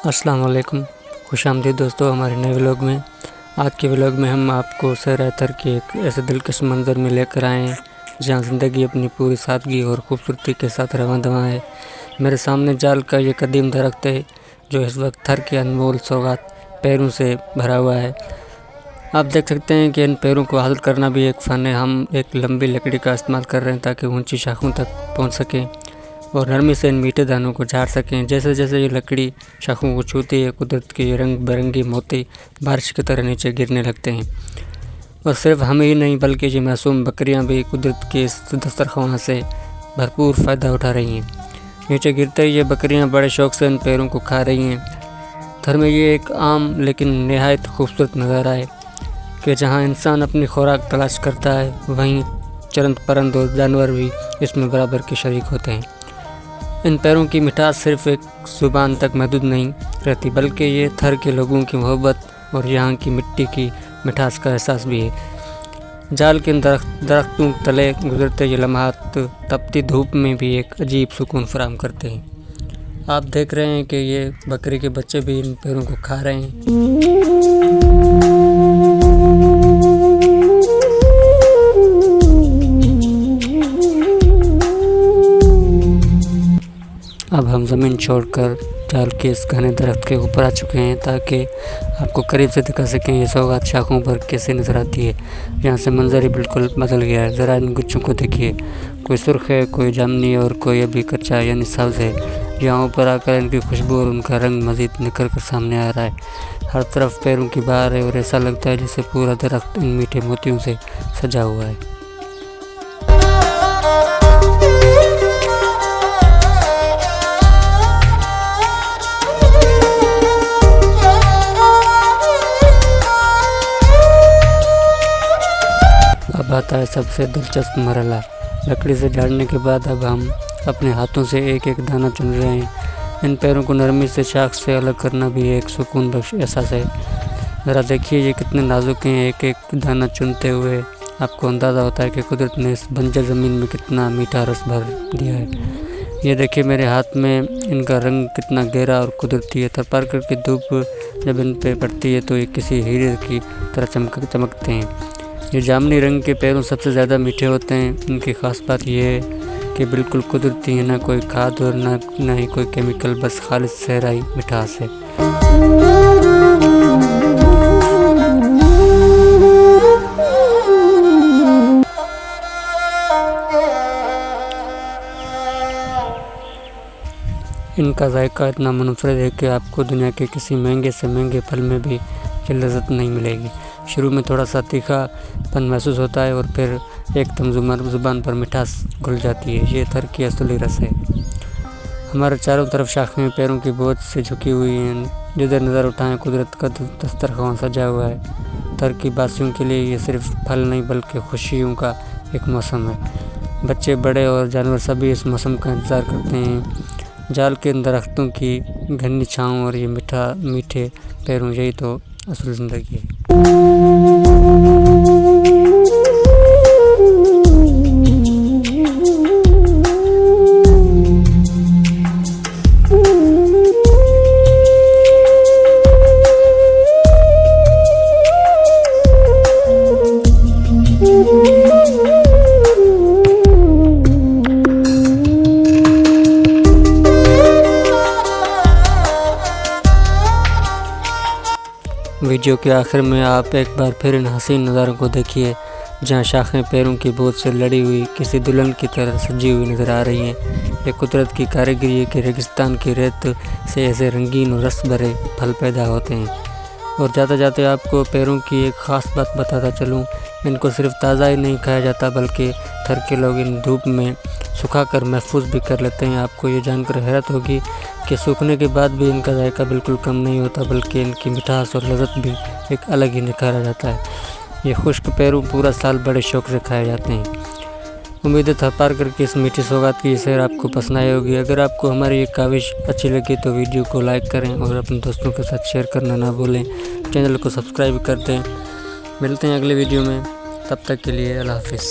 अस्सलाम वालेकुम, खुशामदीद दोस्तों हमारे नए व्लॉग में। आज के व्लॉग में हम आपको सहरा थर के एक ऐसे दिलकश मंज़र में लेकर आए हैं जहाँ ज़िंदगी अपनी पूरी सादगी और ख़ूबसूरती के साथ रवां दवां है। मेरे सामने जाल का ये कदीम दरख्त है जो इस वक्त थर के अनमोल सौगात पेड़ों से भरा हुआ है। आप देख सकते हैं कि इन पेड़ों को हासिल करना भी एक फ़न है। हम एक लंबी लकड़ी का इस्तेमाल कर रहे हैं ताकि ऊंची शाखों तक पहुंच सकें और नरमी से इन मीठे दानों को झाड़ सकें। जैसे जैसे ये लकड़ी शाखों को छूती है, कुदरत के रंग बिरंगी मोती बारिश की तरह नीचे गिरने लगते हैं। और सिर्फ हम ही नहीं बल्कि ये मासूम बकरियां भी कुदरत के इस दस्तरखान से भरपूर फ़ायदा उठा रही हैं। नीचे गिरते ही ये बकरियां बड़े शौक़ से इन पेड़ों को खा रही हैं। थर में ये एक आम लेकिन नहायत खूबसूरत नज़ारा है कि जहाँ इंसान अपनी खुराक तलाश करता है वहीं चरंद परंद और जानवर भी इसमें बराबर के शरीक होते हैं। इन पेड़ों की मिठास सिर्फ एक ज़ुबान तक महदूद नहीं रहती बल्कि ये थर के लोगों की मोहब्बत और यहाँ की मिट्टी की मिठास का एहसास भी है। जाल के दरख्तों तले गुजरते ये लम्हात तपती धूप में भी एक अजीब सुकून फराहम करते हैं। आप देख रहे हैं कि ये बकरी के बच्चे भी इन पेड़ों को खा रहे हैं। अब हम ज़मीन छोड़कर जाल के इस घने दरख्त के ऊपर आ चुके हैं ताकि आपको करीब से दिखा सकें ये सौगात शाखों पर कैसे नज़र आती है। यहाँ से मंजर ही बिल्कुल बदल गया है। ज़रा इन गुच्छों को देखिए, कोई सुर्ख है, कोई जामनी और कोई अभी कच्चा यानी सब्ज़ है। यहाँ ऊपर आकर इनकी खुशबू और उनका रंग मज़ीद निखर कर सामने आ रहा है। हर तरफ पेड़ों की बहार है और ऐसा लगता है जैसे पूरा दरख्त इन मीठे मोतियों से सजा हुआ है। अब आता है सबसे दिलचस्प मरहला। लकड़ी से झाड़ने के बाद अब हम अपने हाथों से एक एक दाना चुन रहे हैं। इन पैरों को नरमी से शाख से अलग करना भी एक सुकून बख्श एहसास है। ज़रा देखिए ये कितने नाजुक हैं। एक एक दाना चुनते हुए आपको अंदाज़ा होता है कि कुदरत ने इस बंजर ज़मीन में कितना मीठा रस भर दिया है। ये देखिए मेरे हाथ में इनका रंग कितना गहरा और कुदरती है। थरपारकर की धूप जब इन पे पड़ती है तो ये किसी हीरे की तरह चमकते हैं। ये जामनी रंग के पेड़ों सबसे ज़्यादा मीठे होते हैं। इनकी ख़ास बात यह है कि बिल्कुल कुदरती है, ना कोई खाद और ना ही कोई केमिकल, बस खालिस सहराई मिठास है। इनका जायका इतना मुनफरद है कि आपको दुनिया के किसी महंगे से महंगे फल में भी ये लज़्ज़त नहीं मिलेगी। शुरू में थोड़ा सा तीखापन महसूस होता है और फिर एकदम ज़ुबान पर मिठास घुल जाती है। ये थर की असली रस है। हमारे चारों तरफ शाखें पैरों की बोझ से झुकी हुई हैं। जिधर नज़र उठाएं कुदरत का दस्तरखान सजा हुआ है। थर की बासियों के लिए ये सिर्फ फल नहीं बल्कि खुशियों का एक मौसम है। बच्चे, बड़े और जानवर सभी इस मौसम का इंतज़ार करते हैं। जाल के दरख्तों की घनी छाँव और ये मीठे पैरों, यही तो असल ज़िंदगी है। वीडियो के आखिर में आप एक बार फिर इन हसीन नज़ारों को देखिए जहाँ शाखें पैरों की बोझ से लड़ी हुई किसी दुल्हन की तरह सजी हुई नज़र आ रही हैं। ये कुदरत की कारीगरी है कि रेगिस्तान की रेत से ऐसे रंगीन और रस भरे फल पैदा होते हैं। और जाते जाते आपको पैरों की एक ख़ास बात बताता चलूँ, इनको सिर्फ ताज़ा ही नहीं खाया जाता बल्कि थर के लोग इन धूप में सुखाकर महफूज भी कर लेते हैं। आपको ये जानकर हैरत होगी कि सूखने के बाद भी इनका जायका बिल्कुल कम नहीं होता बल्कि इनकी मिठास और लज़्ज़त भी एक अलग ही निखारा जाता है। ये खुश्क पैरों पूरा साल बड़े शौक़ से खाए जाते हैं। उम्मीद है थरपारकर की इस मीठी सौगात की सैर आपको पसंद आई होगी। अगर आपको हमारी ये काविश अच्छी लगी तो वीडियो को लाइक करें और अपने दोस्तों के साथ शेयर करना ना भूलें। चैनल को सब्सक्राइब कर दें। मिलते हैं अगले वीडियो में, तब तक के लिए अल्लाह हाफ़िज़।